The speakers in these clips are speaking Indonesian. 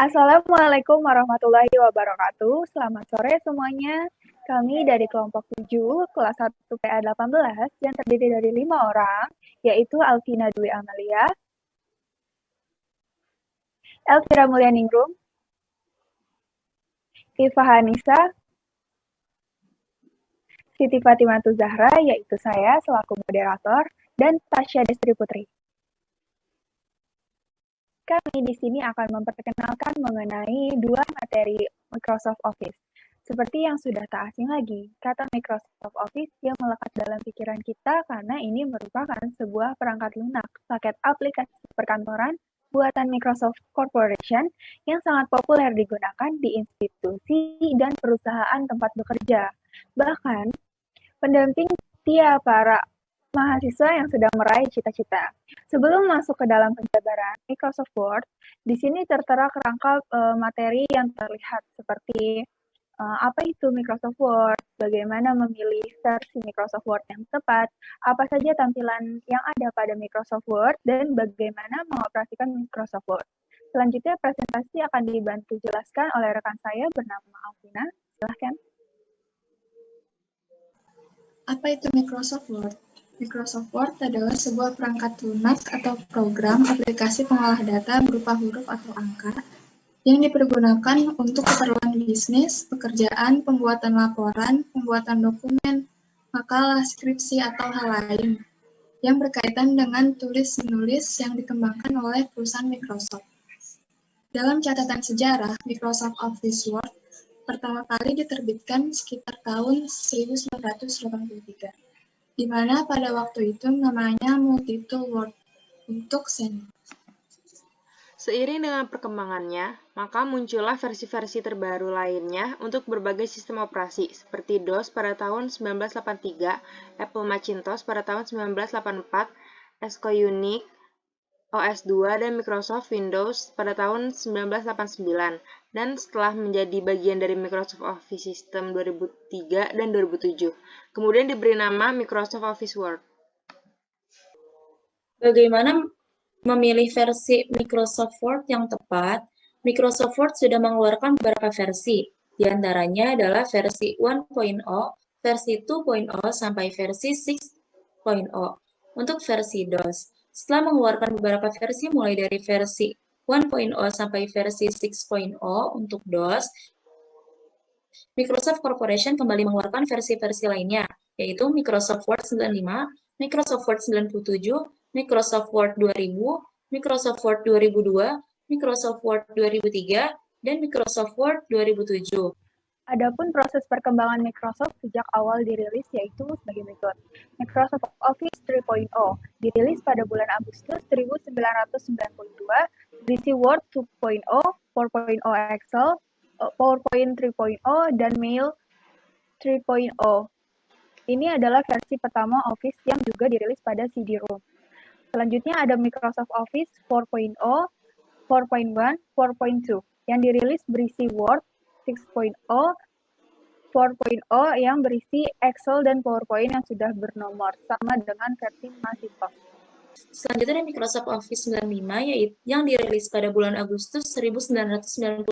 Assalamualaikum warahmatullahi wabarakatuh. Selamat sore semuanya. Kami dari kelompok 7, kelas 1 PA 18 yang terdiri dari 5 orang, yaitu Alvina Dwi Amalia, Elvira Mulyaningrum, Iva Hanisa, Siti Fatimatu Zahra, yaitu saya selaku moderator, dan Tasya Destri Putri. Kami di sini akan memperkenalkan mengenai dua materi Microsoft Office. Seperti yang sudah tak asing lagi, kata Microsoft Office yang melekat dalam pikiran kita karena ini merupakan sebuah perangkat lunak, paket aplikasi perkantoran buatan Microsoft Corporation yang sangat populer digunakan di institusi dan perusahaan tempat bekerja. Bahkan, pendamping tiap para mahasiswa yang sedang meraih cita-cita. Sebelum masuk ke dalam penjabaran Microsoft Word, di sini tertera kerangka materi yang terlihat seperti apa itu Microsoft Word, bagaimana memilih versi Microsoft Word yang tepat, apa saja tampilan yang ada pada Microsoft Word, dan bagaimana mengoperasikan Microsoft Word. Selanjutnya presentasi akan dibantu jelaskan oleh rekan saya bernama Alvina. Silahkan. Apa itu Microsoft Word? Microsoft Word adalah sebuah perangkat lunak atau program aplikasi pengolah data berupa huruf atau angka yang dipergunakan untuk keperluan bisnis, pekerjaan, pembuatan laporan, pembuatan dokumen, makalah, skripsi, atau hal lain yang berkaitan dengan tulis-menulis yang dikembangkan oleh perusahaan Microsoft. Dalam catatan sejarah, Microsoft Office Word pertama kali diterbitkan sekitar tahun 1983. di mana pada waktu itu namanya Multitool Word untuk senior. Seiring dengan perkembangannya, maka muncullah versi-versi terbaru lainnya untuk berbagai sistem operasi, seperti DOS pada tahun 1983, Apple Macintosh pada tahun 1984, SQ Unix, OS2, dan Microsoft Windows pada tahun 1989, dan setelah menjadi bagian dari Microsoft Office System 2003 dan 2007. Kemudian diberi nama Microsoft Office Word. Bagaimana memilih versi Microsoft Word yang tepat? Microsoft Word sudah mengeluarkan beberapa versi. Di antaranya adalah versi 1.0, versi 2.0, sampai versi 6.0. Untuk versi DOS, setelah mengeluarkan beberapa versi mulai dari versi 1.0 sampai versi 6.0 untuk DOS, Microsoft Corporation kembali mengeluarkan versi-versi lainnya, yaitu Microsoft Word 95, Microsoft Word 97, Microsoft Word 2000, Microsoft Word 2002, Microsoft Word 2003, dan Microsoft Word 2007. Adapun proses perkembangan Microsoft sejak awal dirilis yaitu sebagai berikut. Microsoft Office 3.0 dirilis pada bulan Agustus 1992, berisi Word 2.0, 4.0 Excel, PowerPoint 3.0, dan Mail 3.0. Ini adalah versi pertama Office yang juga dirilis pada CD-ROM. Selanjutnya ada Microsoft Office 4.0, 4.1, 4.2 yang dirilis berisi Word 6.0, 4.0 yang berisi Excel dan PowerPoint yang sudah bernomor, sama dengan versi Macintosh. Selanjutnya Microsoft Office 95 yaitu yang dirilis pada bulan Agustus 1995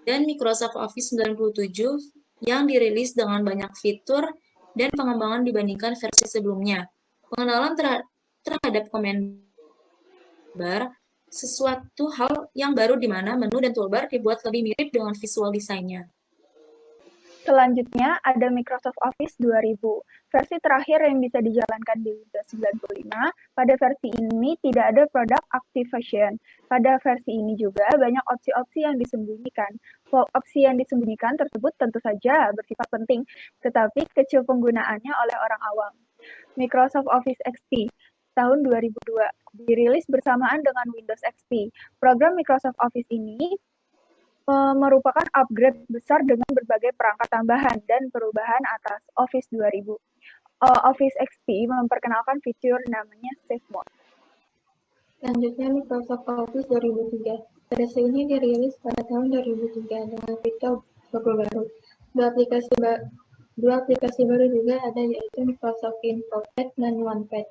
dan Microsoft Office 97 yang dirilis dengan banyak fitur dan pengembangan dibandingkan versi sebelumnya. Pengenalan terhadap command bar sesuatu hal yang baru di mana menu dan toolbar dibuat lebih mirip dengan visual desainnya. Selanjutnya ada Microsoft Office 2000, versi terakhir yang bisa dijalankan di Windows 95. Pada versi ini tidak ada product activation. Pada versi ini juga banyak opsi-opsi yang disembunyikan. Opsi yang disembunyikan tersebut tentu saja bersifat penting, tetapi kecil penggunaannya oleh orang awam. Microsoft Office XP tahun 2002 dirilis bersamaan dengan Windows XP. Program Microsoft Office ini merupakan upgrade besar dengan berbagai perangkat tambahan dan perubahan atas Office 2000. Office XP memperkenalkan fitur namanya Save More. Selanjutnya Microsoft Office 2003. Versi ini dirilis pada tahun 2003 dengan fitur baru. Dua aplikasi baru juga ada yaitu Microsoft Infopad dan OnePad.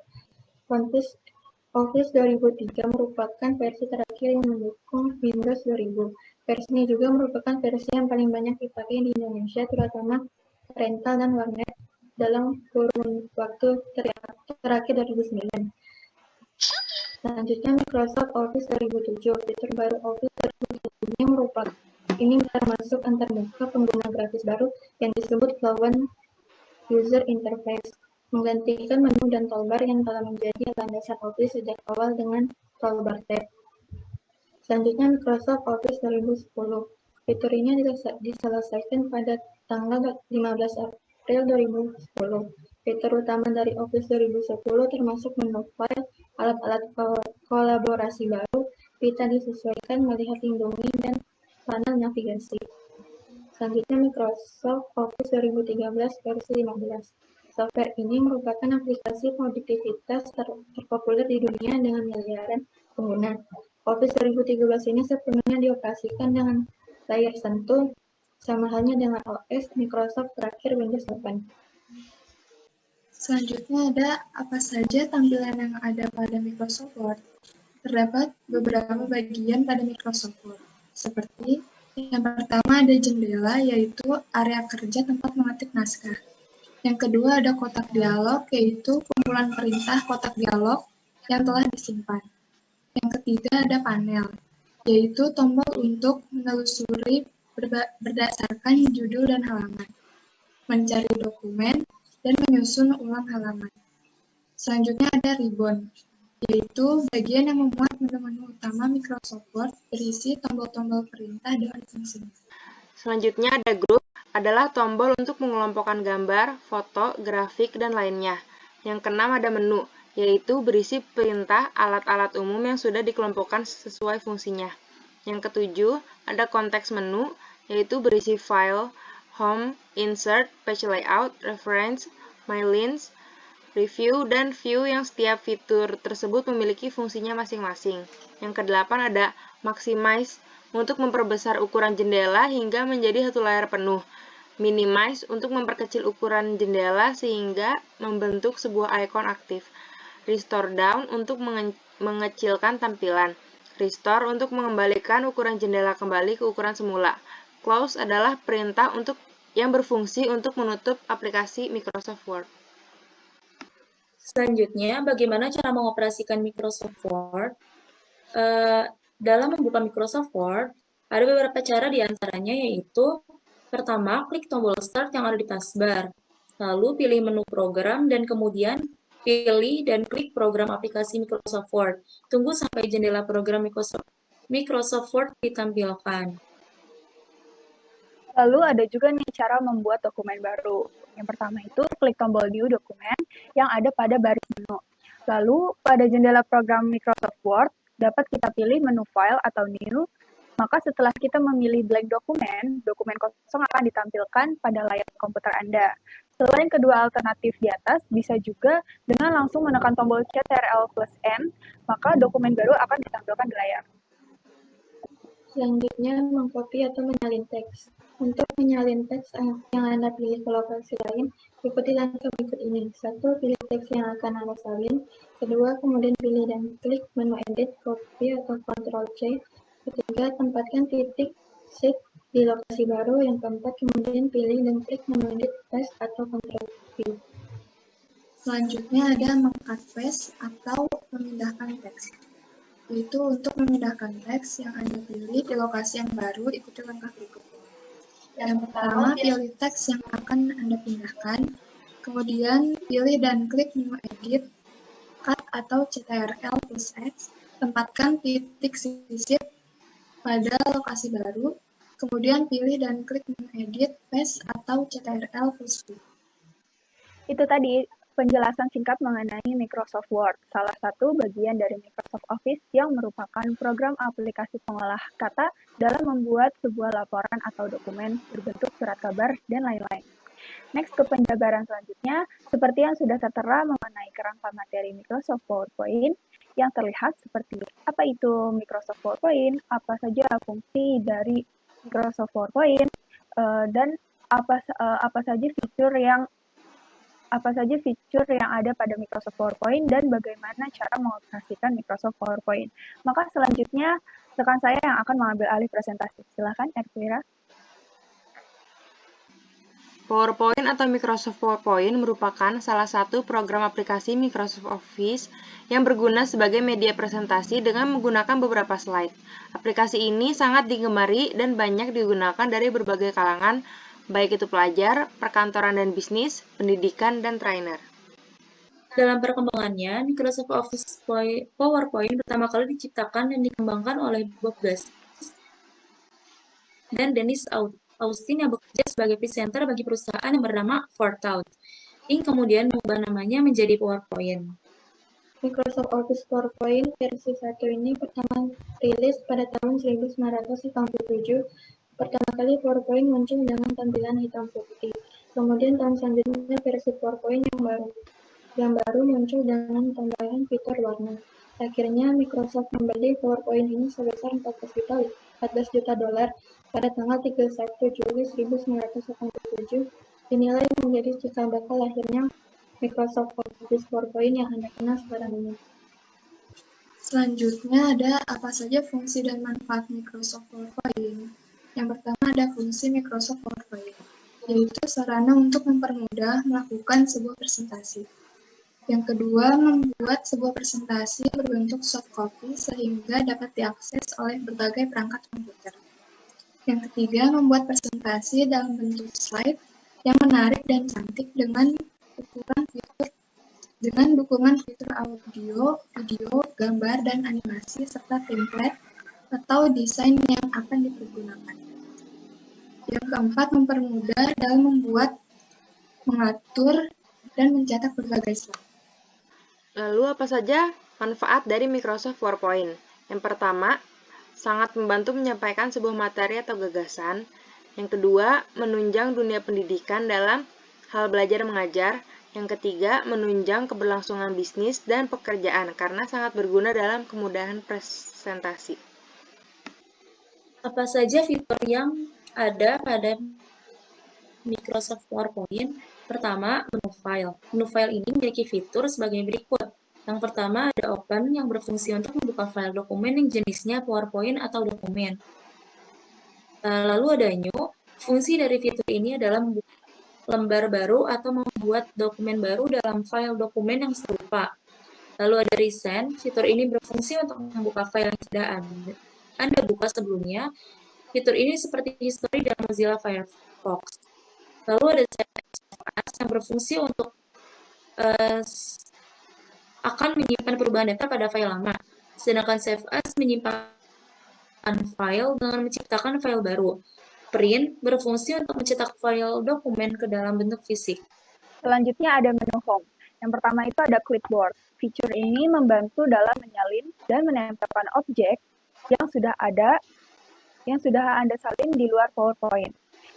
Office 2003 merupakan versi terakhir yang mendukung Windows 2000. Versi ini juga merupakan versi yang paling banyak dipakai di Indonesia, terutama rental dan warnet dalam kurun waktu terakhir 2009. Selanjutnya Microsoft Office 2007. Fitur baru Office 2007 ini termasuk antarmuka pengguna grafis baru yang disebut Fluent User Interface, menggantikan menu dan toolbar yang telah menjadi landasan Office sejak awal dengan toolbar tab. Selanjutnya Microsoft Office 2010. Fitur ini diselesaikan pada tanggal 15 April 2010. Fitur utama dari Office 2010 termasuk menu file, alat-alat kolaborasi baru, pita disesuaikan melihat lindungi, dan panel navigasi. Selanjutnya Microsoft Office 2013 versi 15. Software ini merupakan aplikasi produktivitas terpopuler di dunia dengan miliaran pengguna. Office 2013 ini sepenuhnya dioperasikan dengan layar sentuh, sama halnya dengan OS Microsoft terakhir Windows 8. Selanjutnya ada apa saja tampilan yang ada pada Microsoft Word. Terdapat beberapa bagian pada Microsoft Word, seperti yang pertama ada jendela, yaitu area kerja tempat mengetik naskah. Yang kedua ada kotak dialog, yaitu kumpulan perintah kotak dialog yang telah disimpan. Yang ketiga ada panel, yaitu tombol untuk menelusuri berdasarkan judul dan halaman, mencari dokumen, dan menyusun ulang halaman. Selanjutnya ada ribbon, yaitu bagian yang memuat menu-menu utama Microsoft Word berisi tombol-tombol perintah dan fungsinya. Selanjutnya ada group, adalah tombol untuk mengelompokkan gambar, foto, grafik, dan lainnya. Yang keenam ada menu, yaitu berisi perintah alat-alat umum yang sudah dikelompokkan sesuai fungsinya. Yang ketujuh ada konteks menu, yaitu berisi file, home, insert, page layout, reference, my links, review, dan view yang setiap fitur tersebut memiliki fungsinya masing-masing. Yang kedelapan ada maximize, untuk memperbesar ukuran jendela hingga menjadi satu layar penuh. Minimize, untuk memperkecil ukuran jendela sehingga membentuk sebuah ikon aktif. Restore down, untuk mengecilkan tampilan. Restore, untuk mengembalikan ukuran jendela kembali ke ukuran semula. Close adalah perintah yang berfungsi untuk menutup aplikasi Microsoft Word. Selanjutnya, bagaimana cara mengoperasikan Microsoft Word? Dalam membuka Microsoft Word, ada beberapa cara diantaranya yaitu, pertama, klik tombol Start yang ada di taskbar, lalu pilih menu program, dan kemudian pilih dan klik program aplikasi Microsoft Word. Tunggu sampai jendela program Microsoft Word ditampilkan. Lalu ada juga nih cara membuat dokumen baru. Yang pertama itu klik tombol New Dokumen yang ada pada baris menu. Lalu pada jendela program Microsoft Word, dapat kita pilih menu File atau New. Maka setelah kita memilih blank dokumen, dokumen kosong akan ditampilkan pada layar komputer Anda. Selain kedua alternatif di atas, bisa juga dengan langsung menekan tombol Ctrl+N, maka dokumen baru akan ditampilkan di layar. Selanjutnya, mengcopy atau menyalin teks. Untuk menyalin teks yang Anda pilih ke lokasi lain, ikuti langkah berikut ini. 1. Pilih teks yang akan Anda salin. 2. Kemudian pilih dan klik menu Edit, Copy, atau Ctrl+C. 3. Tempatkan titik Shift di lokasi baru. Yang keempat, kemudian pilih dan klik menu Edit, Paste, atau Ctrl+V. Selanjutnya ada mengcut paste atau memindahkan teks. Yaitu untuk memindahkan teks yang Anda pilih di lokasi yang baru, ikuti langkah berikut. Yang pertama, pilih teks yang akan Anda pindahkan, kemudian pilih dan klik menu Edit, Cut atau Ctrl+X, tempatkan titik sisip pada lokasi baru, kemudian pilih dan klik menu Edit, Paste atau Ctrl+V. Itu tadi penjelasan singkat mengenai Microsoft Word, salah satu bagian dari Microsoft Office yang merupakan program aplikasi pengolah kata dalam membuat sebuah laporan atau dokumen berbentuk surat kabar dan lain-lain. Next ke penjabaran selanjutnya, seperti yang sudah tertera mengenai kerangka materi Microsoft PowerPoint yang terlihat seperti apa itu Microsoft PowerPoint, apa saja fungsi dari Microsoft PowerPoint, dan apa saja fitur yang apa saja fitur yang ada pada Microsoft PowerPoint dan bagaimana cara mengoperasikan Microsoft PowerPoint. Maka selanjutnya rekan saya yang akan mengambil alih presentasi. Silakan, Ervira. PowerPoint atau Microsoft PowerPoint merupakan salah satu program aplikasi Microsoft Office yang berguna sebagai media presentasi dengan menggunakan beberapa slide. Aplikasi ini sangat digemari dan banyak digunakan dari berbagai kalangan, baik itu pelajar, perkantoran dan bisnis, pendidikan, dan trainer. Dalam perkembangannya, Microsoft Office PowerPoint pertama kali diciptakan dan dikembangkan oleh Bob Gates dan Dennis Austin yang bekerja sebagai presenter bagi perusahaan yang bernama Fortune, Inc. kemudian mengubah namanya menjadi PowerPoint. Microsoft Office PowerPoint versi 1 ini pertama rilis pada tahun 1997. Pertama kali PowerPoint muncul dengan tampilan hitam putih. Kemudian tahun selanjutnya versi PowerPoint yang baru muncul dengan tambahan fitur warna. Akhirnya Microsoft membeli PowerPoint ini sebesar $14 juta pada tanggal 31 Juli 1987, dinilai menjadi cikal bakal lahirnya Microsoft Office PowerPoint yang Anda kenal sekarang ini. Selanjutnya ada apa saja fungsi dan manfaat Microsoft PowerPoint. Yang pertama ada fungsi Microsoft PowerPoint, yaitu sarana untuk mempermudah melakukan sebuah presentasi. Yang kedua, membuat sebuah presentasi berbentuk soft copy sehingga dapat diakses oleh berbagai perangkat komputer. Yang ketiga, membuat presentasi dalam bentuk slide yang menarik dan cantik dengan dukungan fitur audio, video, gambar, dan animasi, serta template atau desain yang akan dipergunakan. Yang keempat, mempermudah dalam membuat, mengatur, dan mencetak berbagai slide. Lalu apa saja manfaat dari Microsoft PowerPoint? Yang pertama, sangat membantu menyampaikan sebuah materi atau gagasan. Yang kedua, menunjang dunia pendidikan dalam hal belajar mengajar. Yang ketiga, menunjang keberlangsungan bisnis dan pekerjaan karena sangat berguna dalam kemudahan presentasi. Apa saja fitur yang ada pada Microsoft PowerPoint? Pertama, menu file. Menu file ini memiliki fitur sebagai berikut. Yang pertama ada Open yang berfungsi untuk membuka file dokumen yang jenisnya PowerPoint atau dokumen. Lalu ada New. Fungsi dari fitur ini adalah membuka lembar baru atau membuat dokumen baru dalam file dokumen yang serupa. Lalu ada Resend. Fitur ini berfungsi untuk membuka file yang sudah Anda buka sebelumnya. Fitur ini seperti history dalam Mozilla Firefox. Lalu ada Save As yang berfungsi untuk akan menyimpan perubahan data pada file lama. Sedangkan Save As menyimpan file dengan menciptakan file baru. Print berfungsi untuk mencetak file dokumen ke dalam bentuk fisik. Selanjutnya ada menu Home. Yang pertama itu ada Clipboard. Fitur ini membantu dalam menyalin dan menempelkan objek yang sudah Anda salin di luar PowerPoint.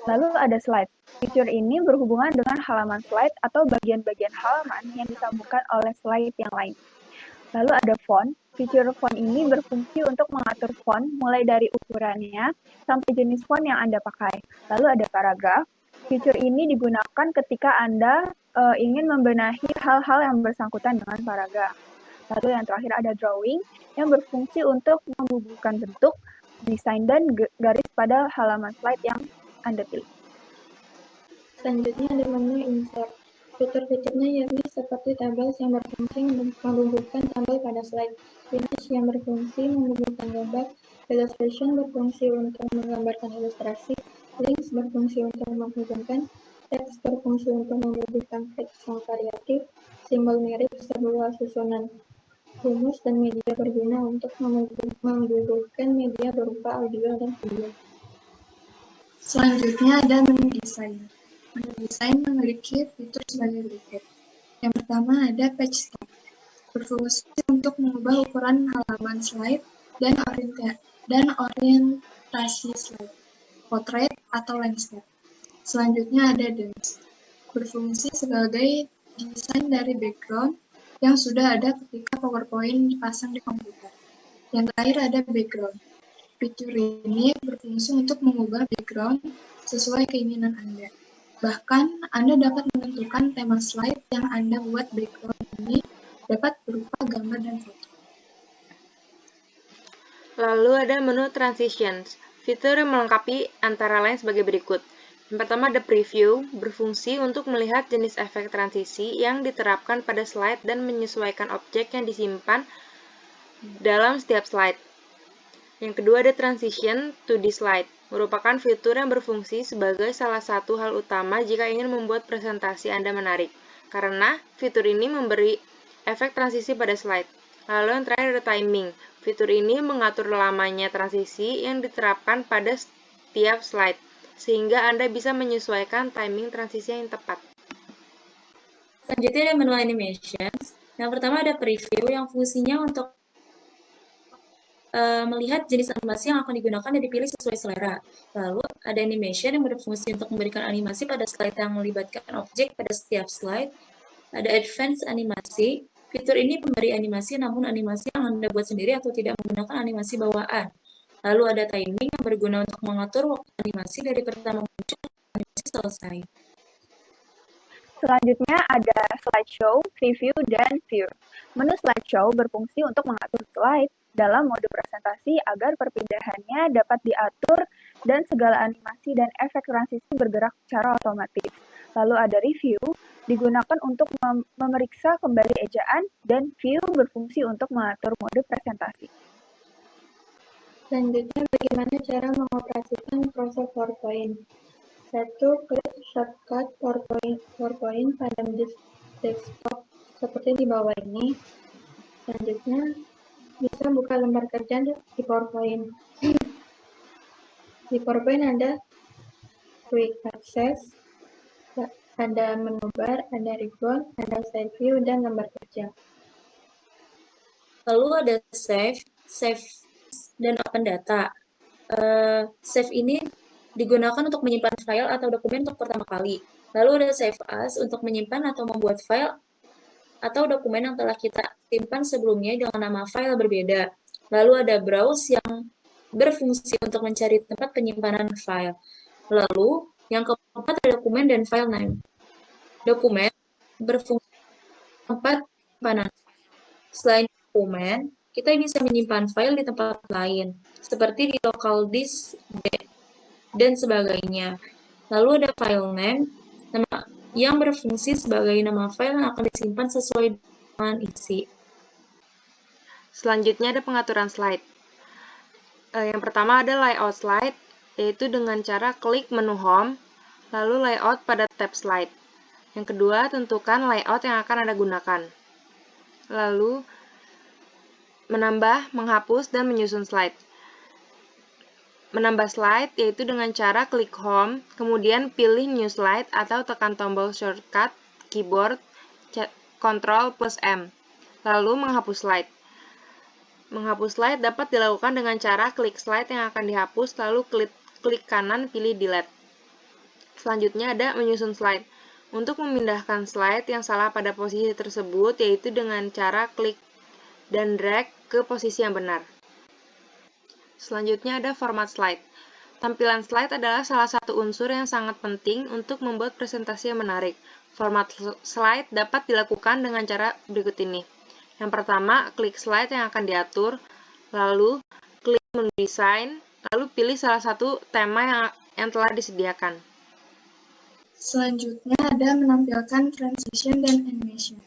Lalu ada Slide. Fitur ini berhubungan dengan halaman slide atau bagian-bagian halaman yang disambungkan oleh slide yang lain. Lalu ada Font. Fitur font ini berfungsi untuk mengatur font mulai dari ukurannya sampai jenis font yang Anda pakai. Lalu ada Paragraph. Fitur ini digunakan ketika Anda ingin membenahi hal-hal yang bersangkutan dengan paragraf. Lalu yang terakhir ada Drawing yang berfungsi untuk membubuhkan bentuk, desain, dan garis pada halaman slide yang Anda pilih. Selanjutnya ada menu Insert. Fitur-fiturnya yakni seperti tabel yang berfungsi membubuhkan tabel pada slide, Finish yang berfungsi membubuhkan gambar, Illustration berfungsi untuk menggambarkan ilustrasi, Links berfungsi untuk menghubungkan, Teks berfungsi untuk membubuhkan teks yang variatif, simbol mirip sebuah susunan rumus, dan media berguna untuk membubuhkan media berupa audio dan video. Selanjutnya ada menu Desain. Menu Desain memiliki fitur sebagai berikut. Yang pertama ada Page Type, berfungsi untuk mengubah ukuran halaman slide dan orientasi slide, portrait atau landscape. Selanjutnya ada Dance, berfungsi sebagai desain dari background yang sudah ada ketika PowerPoint dipasang di komputer. Yang terakhir ada Background. Fitur ini berfungsi untuk mengubah background sesuai keinginan Anda. Bahkan, Anda dapat menentukan tema slide yang Anda buat background ini dapat berupa gambar dan foto. Lalu ada menu Transitions. Fitur yang melengkapi antara lain sebagai berikut. Yang pertama ada Preview, berfungsi untuk melihat jenis efek transisi yang diterapkan pada slide dan menyesuaikan objek yang disimpan dalam setiap slide. Yang kedua ada Transition to the Slide, merupakan fitur yang berfungsi sebagai salah satu hal utama jika ingin membuat presentasi Anda menarik, karena fitur ini memberi efek transisi pada slide. Lalu yang terakhir ada Timing. Fitur ini mengatur lamanya transisi yang diterapkan pada setiap slide, sehingga Anda bisa menyesuaikan timing transisi yang tepat. Selanjutnya ada menu Animations. Yang pertama ada Preview yang fungsinya untuk melihat jenis animasi yang akan digunakan dan dipilih sesuai selera. Lalu ada Animation yang berfungsi untuk memberikan animasi pada slide yang melibatkan objek pada setiap slide. Ada Advanced Animasi. Fitur ini memberi animasi namun animasi yang Anda buat sendiri atau tidak menggunakan animasi bawaan. Lalu ada Timing yang berguna untuk mengatur waktu animasi dari pertama muncul sampai animasi selesai. Selanjutnya ada Slideshow, Preview, dan View. Menu Slideshow berfungsi untuk mengatur slide dalam mode presentasi agar perpindahannya dapat diatur dan segala animasi dan efek transisi bergerak secara otomatis. Lalu ada Review, digunakan untuk memeriksa kembali ejaan, dan View berfungsi untuk mengatur mode presentasi. Selanjutnya, bagaimana cara mengoperasikan Microsoft PowerPoint? 1. Klik shortcut PowerPoint pada desktop seperti di bawah ini. Selanjutnya, bisa buka lembar kerja di PowerPoint. Di PowerPoint ada Quick Access, ada menu bar, ada ribbon, ada side view, dan lembar kerja. Lalu ada Save dan Open Data. Save ini digunakan untuk menyimpan file atau dokumen untuk pertama kali. Lalu ada Save As untuk menyimpan atau membuat file atau dokumen yang telah kita simpan sebelumnya dengan nama file berbeda. Lalu ada Browse yang berfungsi untuk mencari tempat penyimpanan file. Lalu yang keempat ada Dokumen dan File Name. Dokumen berfungsi tempat penyimpanan. Selain dokumen, kita bisa menyimpan file di tempat lain, seperti di local disk dan sebagainya. Lalu ada File Name, nama yang berfungsi sebagai nama file yang akan disimpan sesuai dengan isi. Selanjutnya ada pengaturan slide. Yang pertama ada Layout Slide, yaitu dengan cara klik menu Home, lalu Layout pada tab Slide. Yang kedua, tentukan layout yang akan Anda gunakan. Lalu, menambah, menghapus, dan menyusun slide. Menambah slide yaitu dengan cara klik Home, kemudian pilih New Slide atau tekan tombol shortcut keyboard Ctrl+M, lalu menghapus slide. Menghapus slide dapat dilakukan dengan cara klik slide yang akan dihapus, lalu klik kanan pilih Delete. Selanjutnya ada menyusun slide. Untuk memindahkan slide yang salah pada posisi tersebut, yaitu dengan cara klik dan drag ke posisi yang benar. Selanjutnya ada format slide. Tampilan slide adalah salah satu unsur yang sangat penting untuk membuat presentasi yang menarik. Format slide dapat dilakukan dengan cara berikut ini. Yang pertama, klik slide yang akan diatur, lalu klik menu desain, lalu pilih salah satu tema yang telah disediakan. Selanjutnya ada menampilkan transition dan animation.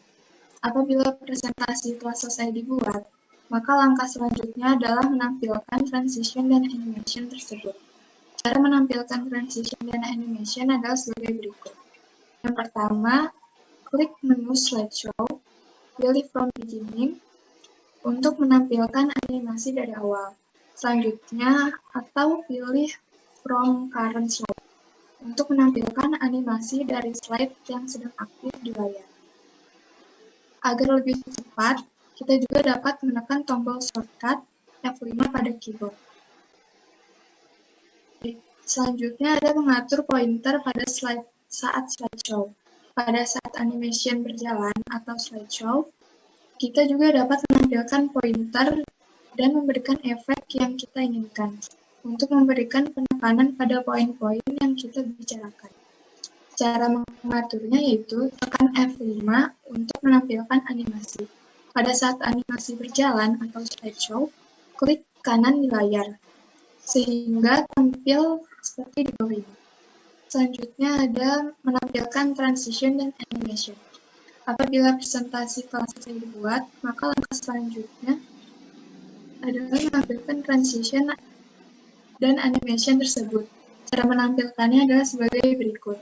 Apabila presentasi telah selesai dibuat, maka langkah selanjutnya adalah menampilkan transition dan animation tersebut. Cara menampilkan transition dan animation adalah sebagai berikut. Yang pertama, klik menu slideshow, pilih from beginning untuk menampilkan animasi dari awal. Selanjutnya, atau pilih from current slide untuk menampilkan animasi dari slide yang sedang aktif di layar. Agar lebih cepat, kita juga dapat menekan tombol shortcut F5 pada keyboard. Selanjutnya ada mengatur pointer pada slide saat slideshow. Pada saat animation berjalan atau slideshow, kita juga dapat menampilkan pointer dan memberikan efek yang kita inginkan untuk memberikan penekanan pada poin-poin yang kita bicarakan. Cara mengaturnya yaitu tekan F5 untuk menampilkan animasi. Pada saat animasi berjalan atau slideshow, klik kanan di layar, sehingga tampil seperti di bawah ini. Selanjutnya ada menampilkan transition dan animation. Apabila presentasi kelas selesai dibuat, maka langkah selanjutnya adalah menampilkan transition dan animation tersebut. Cara menampilkannya adalah sebagai berikut.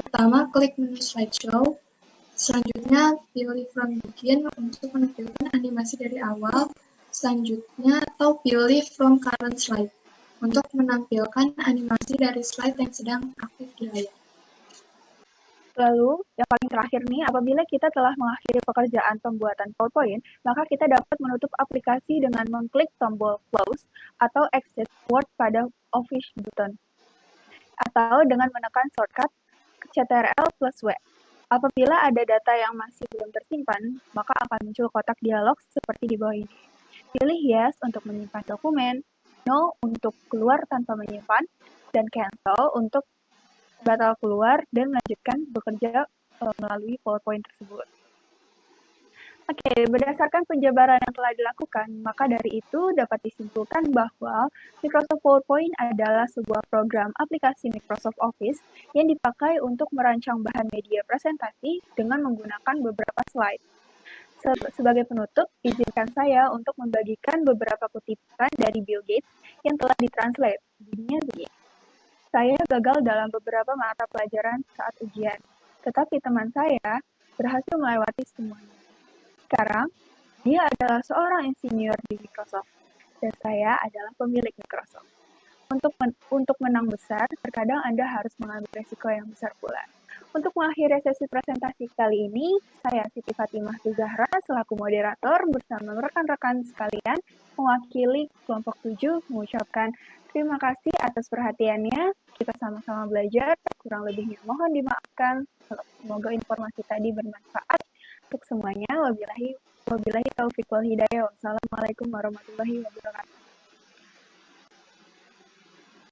Pertama, klik menu slideshow. Selanjutnya, pilih from begin untuk menampilkan animasi dari awal. Selanjutnya, atau pilih from current slide untuk menampilkan animasi dari slide yang sedang aktif di layar. Lalu, yang paling terakhir nih, apabila kita telah mengakhiri pekerjaan pembuatan PowerPoint, maka kita dapat menutup aplikasi dengan mengklik tombol close atau exit Word pada Office button, atau dengan menekan shortcut Ctrl+W. Apabila ada data yang masih belum tersimpan, maka akan muncul kotak dialog seperti di bawah ini. Pilih Yes untuk menyimpan dokumen, No untuk keluar tanpa menyimpan, dan Cancel untuk batal keluar dan melanjutkan bekerja melalui PowerPoint tersebut. Oke, berdasarkan penjabaran yang telah dilakukan, maka dari itu dapat disimpulkan bahwa Microsoft PowerPoint adalah sebuah program aplikasi Microsoft Office yang dipakai untuk merancang bahan media presentasi dengan menggunakan beberapa slide. Sebagai penutup, izinkan saya untuk membagikan beberapa kutipan dari Bill Gates yang telah ditranslate. Jadinya begini. Saya gagal dalam beberapa mata pelajaran saat ujian, tetapi teman saya berhasil melewati semuanya. Sekarang, dia adalah seorang insinyur di Microsoft, dan saya adalah pemilik Microsoft. Untuk menang besar, terkadang Anda harus mengambil resiko yang besar pula. Untuk mengakhiri sesi presentasi kali ini, saya Siti Fatimah Zahra selaku moderator bersama rekan-rekan sekalian mewakili kelompok 7 mengucapkan terima kasih atas perhatiannya. Kita sama-sama belajar, kurang lebihnya mohon dimaafkan. Semoga informasi tadi bermanfaat untuk semuanya. Wabillahi taufiq wal hidayah. Wassalamualaikum warahmatullahi wabarakatuh.